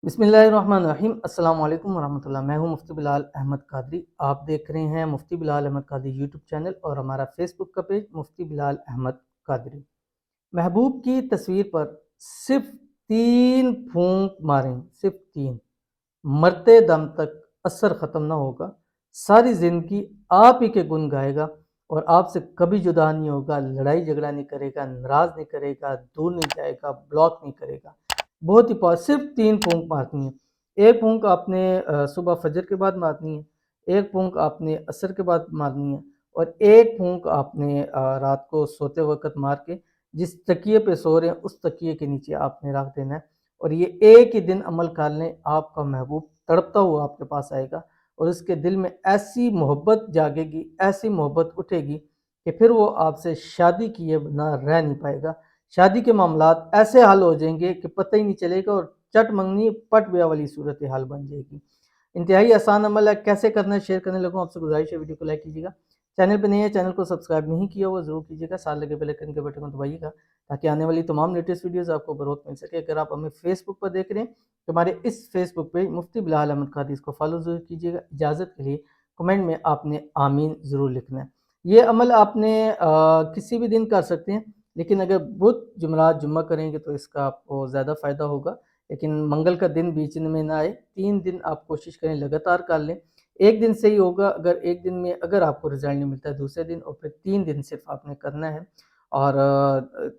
बिस्मिल्लाहिर्रहमानिर्रहीम। अस्सलाम वालेकुम वरहमतुल्लाह। मैं हूं मुफ्ती बिलाल अहमद कादरी। आप देख रहे हैं मुफ्ती बिलाल अहमद कादरी यूट्यूब चैनल और हमारा फेसबुक का पेज मुफ्ती बिलाल अहमद कादरी। महबूब की तस्वीर पर सिर्फ 3 फूंक मारें, सिर्फ 3। मरते दम तक असर ख़त्म ना होगा। सारी ज़िंदगी आप ही के गुण गाएगा और आपसे कभी जुदा नहीं होगा, लड़ाई झगड़ा नहीं करेगा, नाराज़ नहीं करेगा, दूर नहीं जाएगा, ब्लॉक नहीं करेगा। बहुत ही सिर्फ 3 फूंक मारनी है। एक फूंक आपने सुबह फजर के बाद मारनी है, एक फूंक आपने असर के बाद मारनी है और एक फूंक आपने रात को सोते वक्त मार के जिस तकिए पे सो रहे हैं उस तकिए के नीचे आपने रख देना है। और ये एक ही दिन अमल कर लें, आपका महबूब तड़पता हुआ आपके पास आएगा और उसके दिल में ऐसी मोहब्बत जागेगी, ऐसी मोहब्बत उठेगी कि फिर वो आपसे शादी किए बिना रह नहीं पाएगा। शादी के मामलात ऐसे हल हो जाएंगे कि पता ही नहीं चलेगा और चट मंगनी पट ब्याह वाली सूरत हाल बन जाएगी। इंतहाई आसान अमल है, कैसे करना है शेयर करने लगूँ आपसे गुजारिश है, वीडियो को लाइक कीजिएगा। चैनल पर नहीं है, चैनल को सब्सक्राइब नहीं किया हुआ ज़रूर कीजिएगा, साथ लगे बेल आइकन के बटन को दबाइएगा ताकि आने वाली तमाम लेटेस्ट वीडियोस आपको बरोत मिल सके। अगर आप हमें फेसबुक पर देख रहे हैं तो हमारे इस फेसबुक पेज मुफ्ती बिलाल अहमद कादरी को फॉलो ज़रूर कीजिएगा। इजाज़त के लिए कमेंट में आपने आमीन ज़रूर लिखना है। ये अमल आपने किसी भी दिन कर सकते हैं, लेकिन अगर बुध जुमरात जुम्मा करेंगे तो इसका आपको ज़्यादा फ़ायदा होगा। लेकिन मंगल का दिन बीच में ना आए, 3 दिन आप कोशिश करें लगातार कर लें। एक दिन से ही होगा, अगर एक दिन में अगर आपको रिजल्ट नहीं मिलता है दूसरे दिन, और फिर 3 दिन सिर्फ आपने करना है और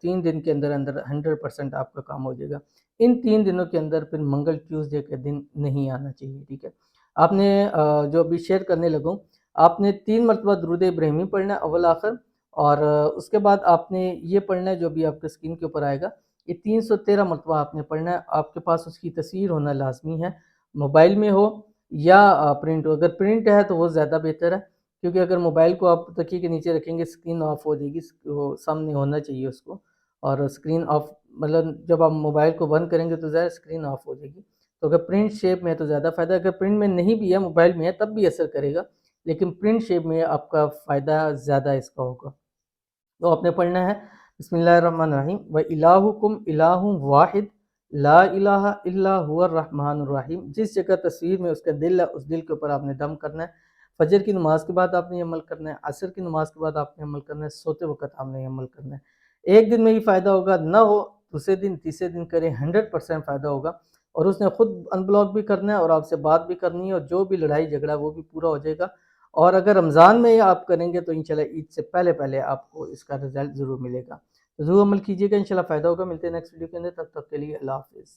3 दिन के अंदर अंदर 100% आपका काम हो जाएगा। इन 3 दिनों के अंदर फिर मंगल ट्यूसडे के दिन नहीं आना चाहिए, ठीक है। आपने जो अभी शेयर करने लगूँ, आपने 3 मरतबा दुरूद इब्राहिमी पढ़ना है अव्वल आखिर, और उसके बाद आपने ये पढ़ना है जो भी आपके स्क्रीन के ऊपर आएगा, ये 313 मरतबा आपने पढ़ना है। आपके पास उसकी तस्वीर होना लाजमी है, मोबाइल में हो या प्रिंट हो। अगर प्रिंट है तो वो ज़्यादा बेहतर है, क्योंकि अगर मोबाइल को आप तकिए के नीचे रखेंगे स्क्रीन ऑफ हो जाएगी, वो सामने होना चाहिए उसको। और स्क्रीन ऑफ मतलब जब आप मोबाइल को बंद करेंगे तो ज़्यादा स्क्रीन ऑफ हो जाएगी। तो अगर प्रिंट शेप में है तो ज़्यादा फ़ायदा है, अगर प्रिंट में नहीं भी है मोबाइल में है तब भी असर करेगा, लेकिन प्रिंट शेप में आपका फ़ायदा ज़्यादा इसका होगा। तो आपने पढ़ना है बिस्मिल्लाहिर्रहमानिर्रहीम व इलाहुकुम इलाहुम वाहिद ला इलाहा इल्ला हुवर रहमानुर रहीम। जिस जगह तस्वीर में उसका दिल है उस दिल के ऊपर आपने दम करना है। फजर की नमाज के बाद आपने ये अमल करना है, असर की नमाज के बाद आपने अमल करना है, सोते वक्त आपने ये अमल करना है। एक दिन में ही फ़ायदा होगा, ना हो दूसरे दिन तीसरे दिन करें, 100% फ़ायदा होगा। और उसने खुद अनब्लॉक भी करना है और आपसे बात भी करनी है और जो भी लड़ाई झगड़ा वो भी पूरा हो जाएगा। और अगर रमज़ान में आप करेंगे तो इंशाल्लाह ईद से पहले पहले आपको इसका रिजल्ट ज़रूर मिलेगा। तो ज़रूर अमल कीजिएगा, इंशाल्लाह फ़ायदा होगा। मिलते हैं नेक्स्ट वीडियो के अंदर, तब तक के लिए अल्लाह हाफ़िज़।